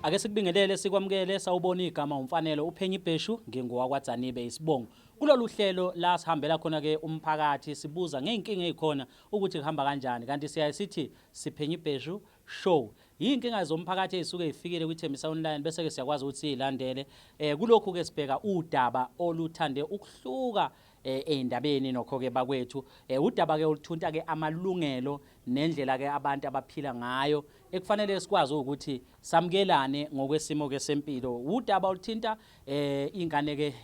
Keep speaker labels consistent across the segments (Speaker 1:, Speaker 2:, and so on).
Speaker 1: Ake sikubingelele sikwamukele sawubona igama umfanelo uPhenyi Bheshu ngingowakwaDzanibe isibongo. Kulolu hlelo la sihambela khona ke umphakathi sibuza ngeenkinga ezikhona ukuthi kuhamba kanjani kanti siyayithi siPhenyi Bheshu show. Yinkinga zomphakathi ezisuke zifikile kuThembisa Online bese ke siyakwazi ukuthi silandele kulokhu ke sibheka udaba oluthande ukuhluka eindabeni nokho ke bakwethu udaba ke oluthunta ke amalungelo nendlela ke abantu abaphila ngayo ekufanele sikwazi ukuthi samkelane ngokwesimo ke sempilo udaba oluthinta ingane ke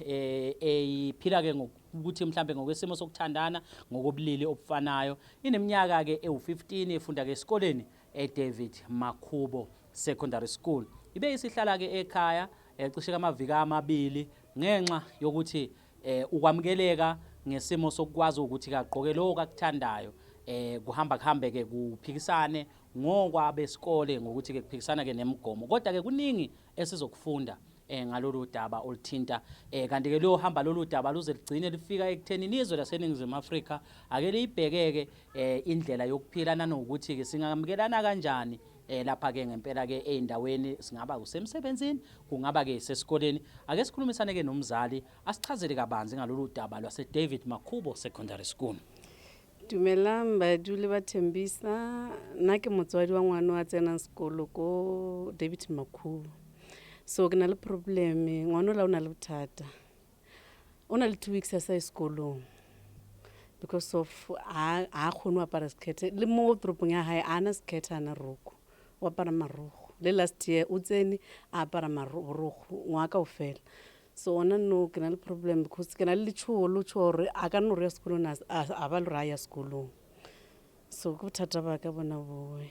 Speaker 1: eyiphila ke ukuthi mhlambe ngokwesimo sokuthandana ngokobulili obufanayo ineminyaka ke ewu15 efunda ke esikoleni eDavid Makhubo Secondary School ibe isihlala ke ekhaya cishe amaviki amabili ngenxa yokuthi ukwamukeleka ngesimo sokwazi ukuthi kagqoke lokho akuthandayo kuhamba ke kuphikisane ngokwabesikole ngokuthi ke kuphikisana ke nemigomo kodwa ke kuningi esizokufunda ngalolu daba oluthinta kanti ke lo hamba lolu daba luze ligcine lifika ekuthenini izwe laseNingizimu Afrika ake libhekeke indlela yokuphila nanokuthi ke singamukelana kanjani lapha ke ngempela ke eindaweni singaba kusemsebenzini kungaba ke sesikoleni ake sikhulumisane ke nomzali asichazele kabanzi ngalolu daba lwase David Makhubo Secondary School.
Speaker 2: Dumelang badule ba Thembisa nna ke motswadi wa ngwana wa tsena sekolo ko David Makhubo. So ke na le problem ngwana la o na le bothata. O na le 2 weeks a sa sekolong because of a khone apara skete le mo tropong ya hae ana skete ana roko wa para marogo le last year o tsene a apara marogo ngwaka o fela so ona no ke na le problem because ke na le tsholo tshore a ka no re sekolong a ba le raya sekolong so go thata ba ka bona boy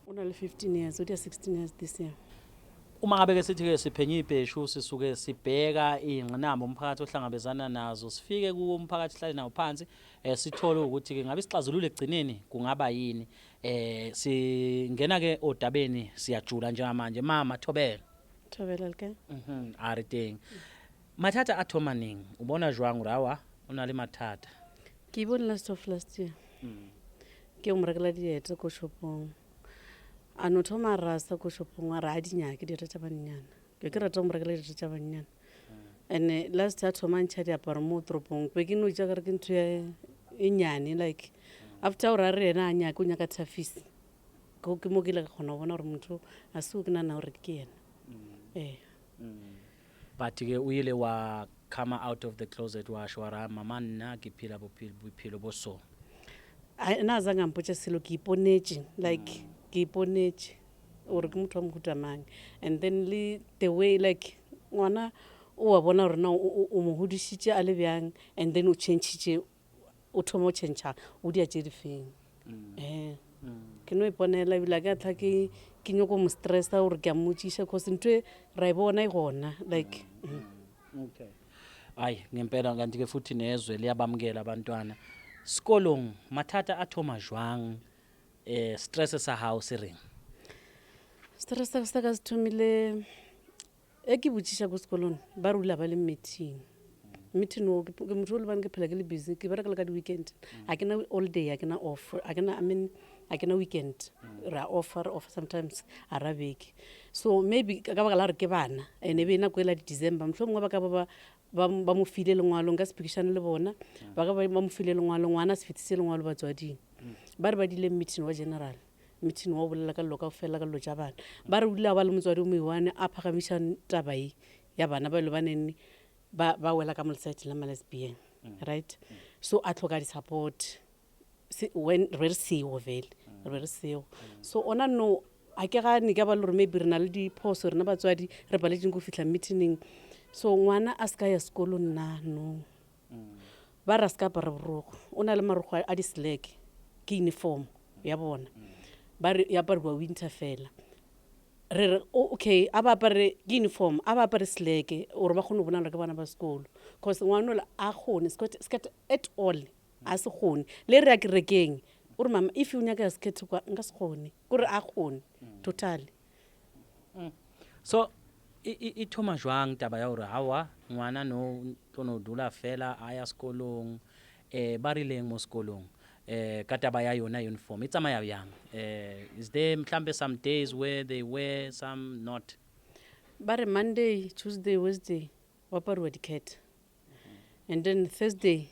Speaker 2: ona le 15 years o dia 16 years this year.
Speaker 1: Uma ngabe ke sithi ke siPhenyi Bheshu sisuke sibheka ingqinamba umphakathi ohlangabezana nazo sifike ku umphakathi hlale nawo phansi sithole ukuthi ke ngabe isixazululo egcineni kungaba yini singena ke odabeni siyajula njengamanje mama Thobela
Speaker 2: ke
Speaker 1: ari teng mathata athomaning ubona jwang rawa una le mathata
Speaker 2: ke bona last year ke umrekela diete ko shopong ano thoma rasa ko shopong wa ra dinya ke direta bannyana ke rata umrekela direta bannyana and last year thoma ntšha di apara mo tropong pe ke no ja ka re ke ntho e nyane like after ora re ena anya ko nya ka tafisi go ke mo ke le gona bona gore motho a se o ke nana gore ke yena
Speaker 1: but ke o ile wa come out of the closet wa shwara mama nna ke phila bophelo bo so
Speaker 2: na za ngampotsa selo ke iponetse like ke iponetse gore ke motho wa mohuta mang and then le the way like ngwana o wa bona gore na o mo hodisitse a le bjang and then o change o thoma o change o dia tse di feng ke no iponela bila ka tla ke nyoko mo stressa gore ke a motsisha cause ntwe ra ibona igona like
Speaker 1: okay ay ngempela kanti ke futhi nezwe liyabamukela abantwana sikolong mathata athoma jwang stress sa house ring
Speaker 2: stress sa ka sithomile ke botsisha go sekolong ba rula ba le meeting o ke motho le bana ke phela ke le busy ke bereka le ka di weekend a ke na all day a ke na off a ke na weekend ra offer sometimes arabic so maybe ka ba la re ke bana ene be na go ela di December mhlomongwe ba ka ba mo file lengwalo nga speakishane le bona ba ka ba mo file lengwalo ngwana se fitise lengwalo batswading ba re ba dile meeting wa general meeting wa bolela ka loka fela ka lo ja bana ba re dula ba le motswadi o moiwane a phagamisha tabai ya bana ba le banene ba wela ka molsite la lesbian right so a tloka di support when re seo so ona no a ke ga ni ka ba le maybe re na le di phoso rena batswadi re ba le ding go fitla meeting so ngwana a ska ya sekolong na no ba ra ska para borogo ona le marogo a di slack ke uniform ya bona ba re ya parwa winter fela re okay aba apare uniform aba apare slack or ba khone bona re ka bana ba sekolo cause ngwana la a khone skirt at all a se khone le re ya kerekeng o re mama if you nyaka skirt kwa nga se khone go re a khone totally
Speaker 1: so I thoma jwang taba ya hore hawa ngwana no tlono dula fela aya sekolong ba rileng mo sekolong ka taba ya yona uniform e tsamaya yang is there mhlambe some days where they wear some not
Speaker 2: ba re Monday, Tuesday, Wednesday wa apariwa di-cat and then Thursday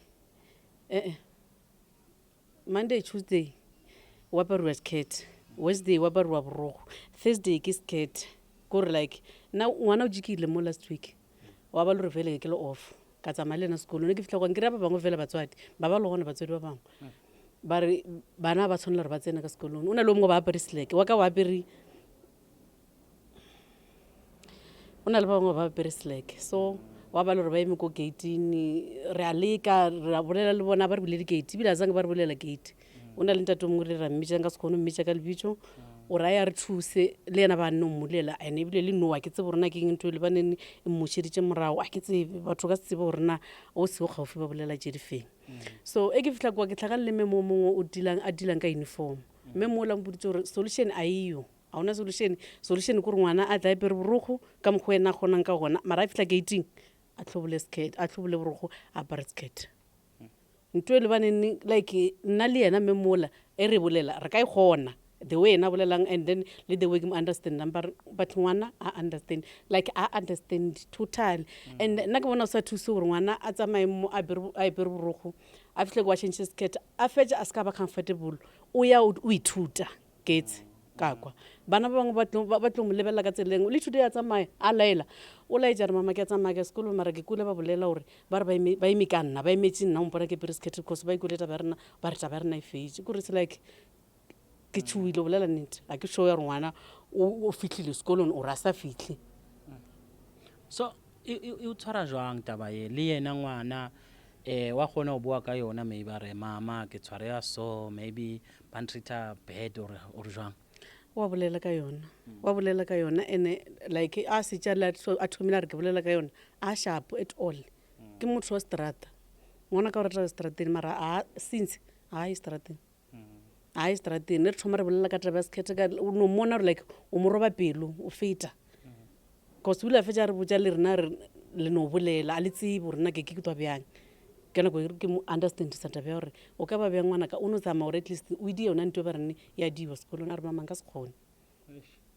Speaker 2: Monday, Tuesday wa apariwa skirt, Wednesday wa apariwa borokgo, Thursday ke skirt kore like na ngwana o jikile mo last week wa ba le re fele ke le off ka tsamaya le ena sekolong ke fihla kwa nkry-a ba bangwe fela batswadi ba ba le gona batswadi ba bangwe ba re bana ba tshwanela re ba tsena ka sekolong o na le o mongwe ba apere seleke wa ka wa apere o na le ba bangwe ba apere seleke so wa ba le gore ba eme ko gate-ing re a leka re a bolela le bona ba re bule di-gate ebile a zange ba re bolela gate o na le ntate o mongwe re ra mmitšang ka sekgono mmitša ka lebitso o raya re thuse le yena ba nne o mmolela ande ebile le no a ke tsebe gorena ke eng ntho le banene e mmošeditše morago a ke tsebe batho ka se tsebe gorena o seo gaufi ba bolela tše difeng so e ke fihla kwa ke tlhakane le memo mongwe a dilang ka uniform memo o lang boditse gore solution a eyo a ona solution ke gore ngwana a tla epere borokgo ka mokgwa ena a kgonang ka gona mara a fihla gating a tlhobole borokgo a apare skirt ntho e le banene like nna le yena memola e re bolela re ka e kgona the way ena bolelang and then le the way ke mo understand but ngwana a understand like a understand total and nna ke bona o sa thuse gore ngwana a tsamaye mo a epere borokgo a fihle kwa change skirt a fetša a ska ba comfortable o ya o ithuta ketse kakwa bana ba bangwe ba tlo mo lebelela ka tseleng le thuto ya tsamaya a laela o laetša re mama ke a tsamaya ka sekolo mara ke kule ba bolela gore ba re ba eme ka nna ba emetse nna mpona ke pere skirt because ba ikole taba ya rena ba re taba ya rena e fetse kore se like ke tshuile bolela nnete a ke show ya gore ngwana o fitlhile sekolong o ra sa fitlhe
Speaker 1: so e o tshwara jwang taba ye le yena ngwana wa kgona go bua ka yona maybe a re mama ke tshwarea so maybe ba ntreata bad or jwang
Speaker 2: wa bolela ka yona ene like a setša le a thomile a re ke bolela ka yona a sharp at all ke motho wa strata ngwana ka gore tla strateng mara since a strateng re thoma re bolela ka taba skete ka no mona like o mo roba pelo o feta cause o ile a fetša re botša le rena le no bolela a le tsebe gore nna ke twa bjang ke nako ke mo understand sa taba ya gore o ka ba bjang ngwana ka o no tsamaya gore at least o di yona ntho ba rene ya diwa sekolong a re mamang ka sekgone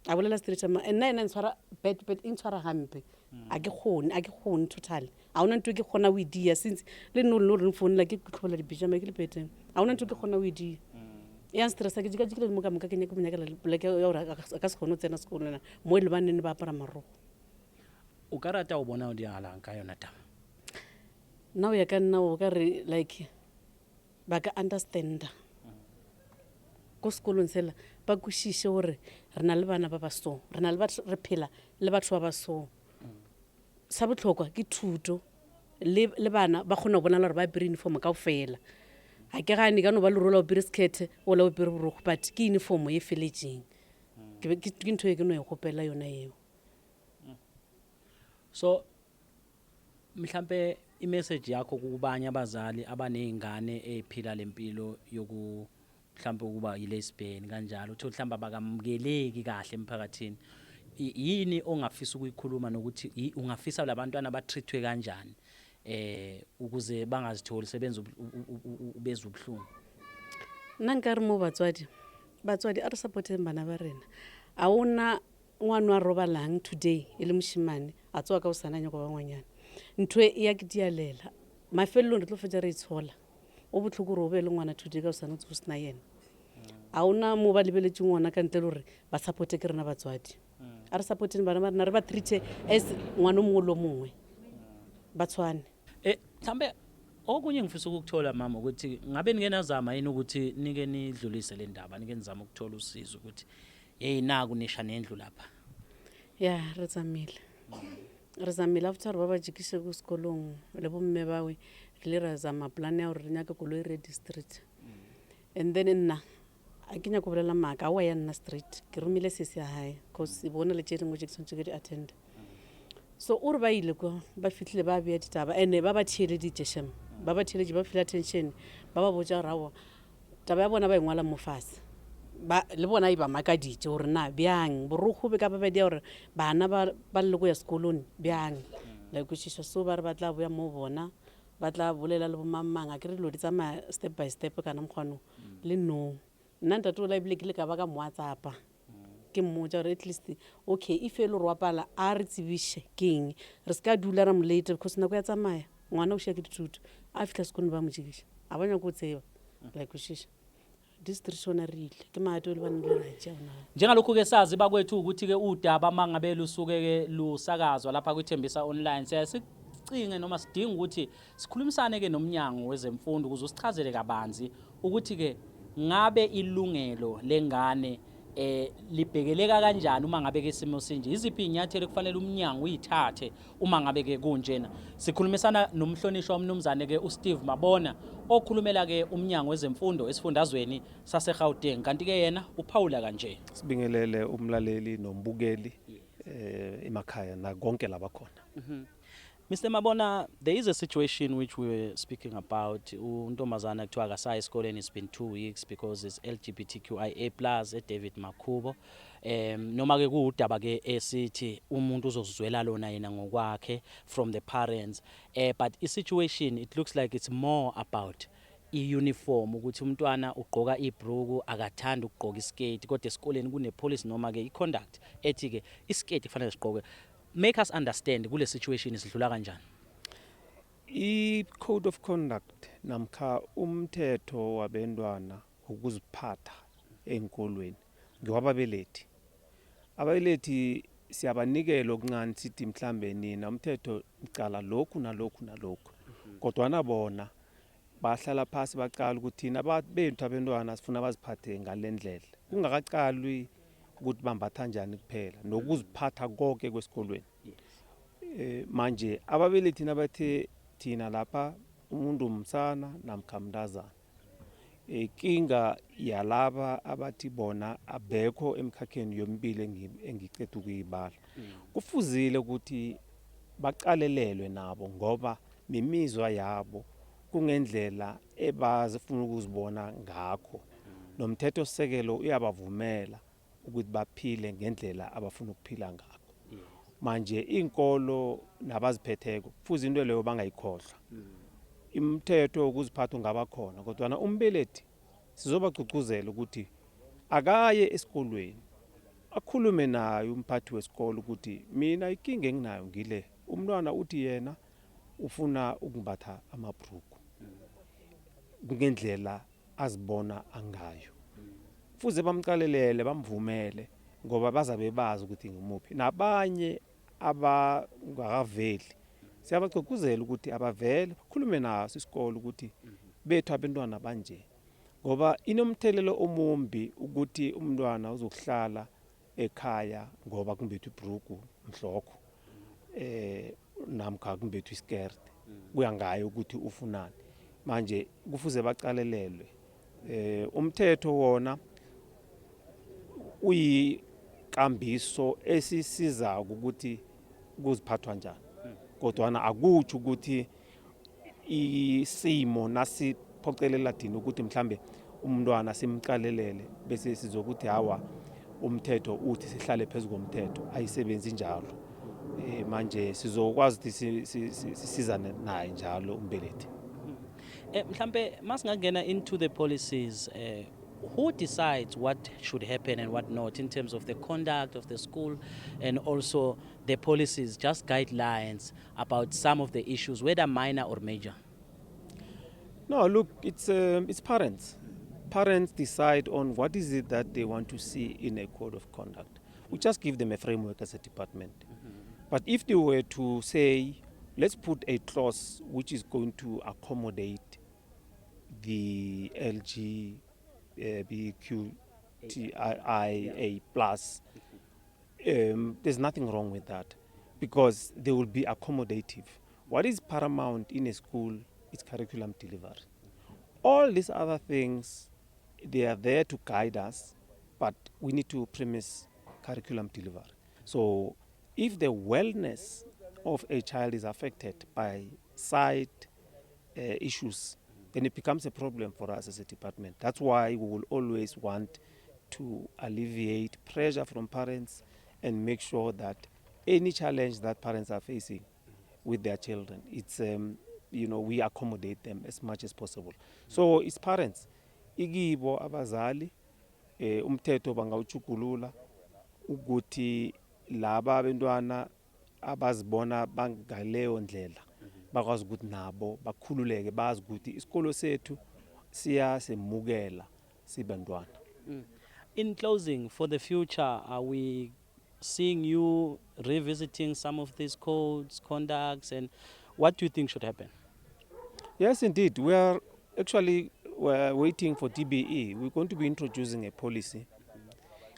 Speaker 2: a bolela straight nna ena ntshwara bad e ntshwara hampe a ke kgone total a ona ntho ke kgona o idia since le nno le re founela ke tlhobola dipijama ke le peteng a ona ntho ke kgona o idia ya stressa ke jikajikile mo ka moka ke nyaka monyakela poleke ya gore a ka se kgone o tsena sekolong mo e le banene ba apara marogo
Speaker 1: o ka rata o bona o dialang ka yona taba
Speaker 2: nna o ya ka nna o ka re like ba ka understanda ko sekolong sela ba kwešiše gore re na le bana ba ba so re phela le batho ba ba so sa bohlokwa ke thuto le bana ba kgona go bona gore ba apere uniform ka ofela ga ke gane ka no ba le rola o pere skirt o la o pere borokgo but ke uniform e feletseng ke ntho e ke no e gopela yona eo
Speaker 1: so mhlambe imessage yakho kubanye abazali abanezingane eziphila lempilo yoku mhlambe ukuba yilesbian kanjalo uthi mhlambe abakamkeleki kahle emphakathini yini ongafisa ukuyikhuluma nokuthi ungafisa labantwana abatreatwe kanjani ukuze bangazitholi sebenza ubeza ubuhlungu
Speaker 2: nna nka re mo batswadi a re supporteng bana ba rena a ona ngwana wa robalang today e le moshimane a tsoa ka o sananya go ba ngwanyana ntho e ya ke dialela mafelelong re tlo fetša re itshola o botlhoko gore o be le ngwana today ka o sana go sena yena a ona mo ba lebeletse ngwana ka ntle le gore ba supporte ke rena batswadi a re supporteng bana ba rena re ba treate as ngwana o mongwe lo mongwe ba tshwane
Speaker 1: mhlambe okunye ngifisa ukuthola mama ukuthi ngabe ningenazama yini ukuthi nike nidlulise le ndaba nike nizama ukuthola usizo ukuthi hey naku nisha nendlu lapha
Speaker 2: ya re zamile after ba ba jikise ku sekolong le bomme bawe re le ra zama plan ya gore re nyaka koloi ready street and then nna a ke nyaka go bolela maaka a wa ya nna street ke romile sese ya hae cause e bona le tše dingwe tše ke tshwanetse ke di attend so o re ba ile kwa ba fitlhile ba bea ditaba ene ba ba theeleditše shem ba ba theeleditše ba feel attention ba ba botša rawa taba ya bona ba engwala mo fase le bona e ba makaditše gore na bjang borokgo be ka babedi ya gore bana ba le go ya sekolong bjang la kwešiša so ba re ba tla boya mo bona ba tla bolela le bomamang a ke re dilo di tsamaya step by step kana mokgwano le no nna ntate o la ebile ke le ka ba ka moatsapa ke mmotsa gore at least okay if e le gore wa pala a re tsebiše ke eng re se ka dula ra mo late because nako ya tsamaya ngwana o šia ke dithuto a fitlha sekolong ba mo tsekiša a ba nyako o tseba like o šiša district sona re ile ke maate o le bane le ratša ona
Speaker 1: Njengalokhu-ke sazi bakwethu ukuthi-ke udaba mangabe lusuke-ke lusakazwa lapha kwithembisa online siyasincinge noma sidinga ukuthi sikhulumisane-ke nomnyango wezemfundo ukuze usichazele kabanzi ukuthi-ke ngabe ilungelo lengane libhekeleka kanjani uma ngabe ke simo sinje iziphi inyathelo kufanele umnyango uyithathe uma ngabe ke kunjena sikhulumisana nomhlonishwa womnumzane ke uSteve Mabona okhulumela ke umnyango wezemfundo esifundazweni saseGauteng kanti ke yena uphawula kanje
Speaker 3: sibingelele umlaleli nombukeli emakhaya na konke labakhona.
Speaker 1: Mr. Mabona, there is a situation which we were speaking about. Untombazana kuthiwa akasayi esikoleni, it's been 2 weeks because it's LGBTQIA+ David Makubo. Noma ke kuudaba ke esithi umuntu uzozizwela lona yena ngokwakhe from the parents. But the situation, it looks like it's more about i-uniform ukuthi umntwana ugqoka ibruku akathanda ukugqoka iskate kodwa esikoleni kunepolicy noma ke i-conduct ethi ke iskate kufanele sigqoke. Make us understand kule situation isidlula kanjani.
Speaker 3: I-code of conduct namkha umthetho wabentwana ukuziphatha enkolweni ngewababelethi. Ababelethi siyabanikela okuncane sithi mhlambe nina umthetho icala lokhu nalokhu nalokhu. Kodwa bona bahlala phasi baqala ukuthi thina bethu abantwana sifuna baziphathe ngalendlela. Kungakaqalwi ukuthi bambatha njani kuphela nokuziphatha konke kwesikolweni. Manje ababelethi nabathe thina lapha umuntu umsana namkha mntazana kinga yalaba abathi bona abekho emkhakheni yompilo engicethe ukuyibala kufuzile ukuthi baqalelelwe nabo ngoba nemizwa yabo kungendlela ebazifuna ukuzibona ngakho nomthetho sisekelo uyabavumela ukuthi baphile ngendlela abafuna ukuphila ngakho. Manje inkolo nabaziphetheko kufuze into leyo bangayikhohlwa. Imithetho ukuziphatha ungabakhona kodwa na umbelethi sizobagcugcuzela ukuthi akaye esikolweni akhulume naye umphathi wesikolo ukuthi mina ikinga enginayo ngile umntwana uthi yena ufuna ukumbatha amabruku ngendlela azibona angayo. Fuze bamqalelele bamvumele ngoba bazabe bazi ukuthi ngimuphi nabanye abangakaveli siyabagcugcuzela ukuthi abavele khulume naso isikolo ukuthi bethu abantwana banje ngoba inomthelelo omumbi ukuthi umntwana uzokuhlala ekhaya ngoba kumbethu ibruku mhlokho namkha kumbethu iskirt kuya ngayo ukuthi ufunani. Manje kufuze baqalelelwe umthetho wona uyikambiso esisiza ukuthi kuziphathwa njani kodwa akuthi ukuthi isimo nasiphocelela thina ukuthi mhlambe umntwana simqalelele bese sizokuthi hawa umthetho uthi sihlale phezulu komthetho ayisebenzi njalo. Manje sizokwazi ukuthi sisizane naye njalo umbelethi.
Speaker 1: Mhlambe masingangena into the policies who decides what should happen and what not in terms of the conduct of the school and also the policies, just guidelines about some of the issues, whether minor or major?
Speaker 3: No, look, it's parents. Parents decide on what is it that they want to see in a code of conduct. We just give them a framework as a department. But if they were to say, let's put a clause which is going to accommodate the LGBTQIA+, there's nothing wrong with that because they will be accommodative. What is paramount in a school is curriculum delivery. All these other things, they are there to guide us, but we need to premise curriculum delivery. So if the wellness of a child is affected by side issues, then it becomes a problem for us as a department. That's why we will always want to alleviate pressure from parents and make sure that any challenge that parents are facing with their children, it's we accommodate them as much as possible. So it's parents, ikibo abazali, umthetho bangawuchugulula ukuthi laba abantwana abazibona bangaleyo ndlela bakwazi ukuthi nabo bakhululeke bazi ukuthi isikolo sethu siyasemukela sibantwana.
Speaker 1: In closing, for the future, are we seeing you revisiting some of these codes, conducts, and what do you think should happen?
Speaker 3: Yes, indeed. We are actually waiting for DBE. We're going to be introducing a policy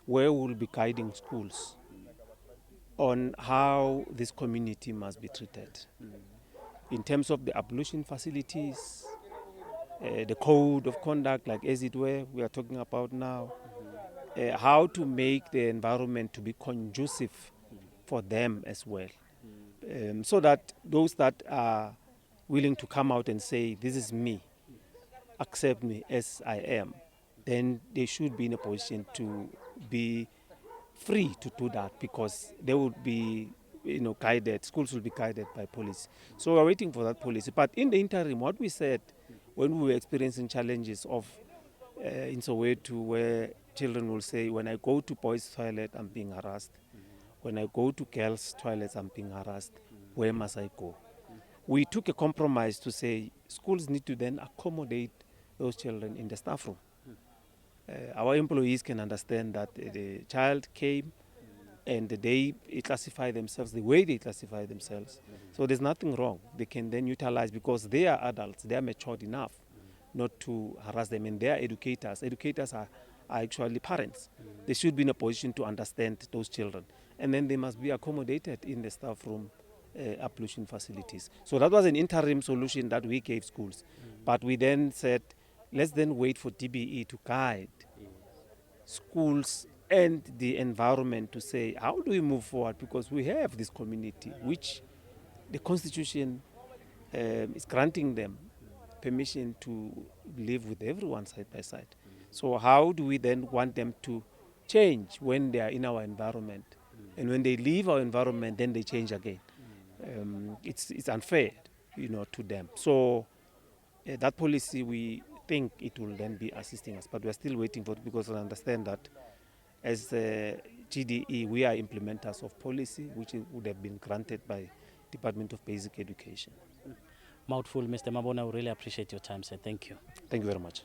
Speaker 3: where we will be guiding schools on how this community must be treated. In terms of the ablution facilities, the code of conduct, like as it were, we are talking about now, how to make the environment to be conducive for them as well. So that those that are willing to come out and say, this is me, accept me as I am, then they should be in a position to be free to do that, because they would be guided, schools will be guided by police. So we're waiting for that policy. But in the interim, what we said when we were experiencing challenges of in Soweto, where children will say, when I go to boys' toilet, I'm being harassed. When I go to girls' toilets, I'm being harassed. Where must I go? We took a compromise to say schools need to then accommodate those children in the staff room. Our employees can understand that the child came and they classify themselves the way they classify themselves. So there's nothing wrong. They can then utilize, because they are adults, they are matured enough not to harass them, and they are educators. Educators are actually parents. They should be in a position to understand those children. And then they must be accommodated in the staff room ablution facilities. So that was an interim solution that we gave schools. But we then said, let's then wait for DBE to guide schools and the environment to say, how do we move forward? Because we have this community, which the Constitution is granting them permission to live with everyone side by side. So how do we then want them to change when they are in our environment? And when they leave our environment, then they change again. It's unfair, to them. So that policy, we think it will then be assisting us, but we're still waiting for it, because I understand that as GDE, we are implementers of policy, which would have been granted by Department of Basic Education.
Speaker 1: Mouthful, Mr. Mabona, we really appreciate your time, sir. Thank you.
Speaker 3: Thank you very much.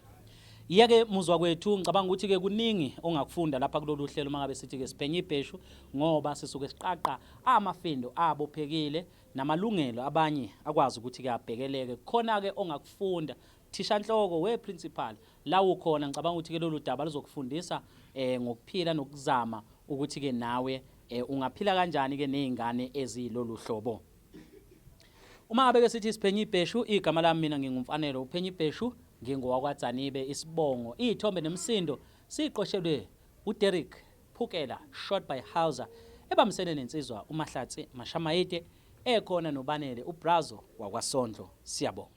Speaker 1: Yeke muzwa kwethu ngicabanga ukuthi ke kuningi ongakufunda lapha kulolu hlelo mangabe sithi ke siphenye ibheshu, ngoba sisuke siqaqa amafindo abophekile namalungelo abanye akwazi ukuthi ke abhekeleke. Khona ke ongakufunda thisha nhloko we principal la ukhona, ngicabanga ukuthi ke lolu daba luzokufundisa ngokuphila nokuzama ukuthi ke nawe ungaphila kanjani ke nezingane ezilolu hlobo. Uma abeke sithi siphenye ibheshu, igama lami mina ngingumfanelo uphenye ibheshu, ngingowakwaDzanibe isibongo. Ithombe nemsindo siqoshelwe uDerek Phukela, shot by Hauser, ebamsene nensizwa uMahlatsi Mashamayete, ekhona nobanele uBrazo wakwaSondlo. Siyabonga.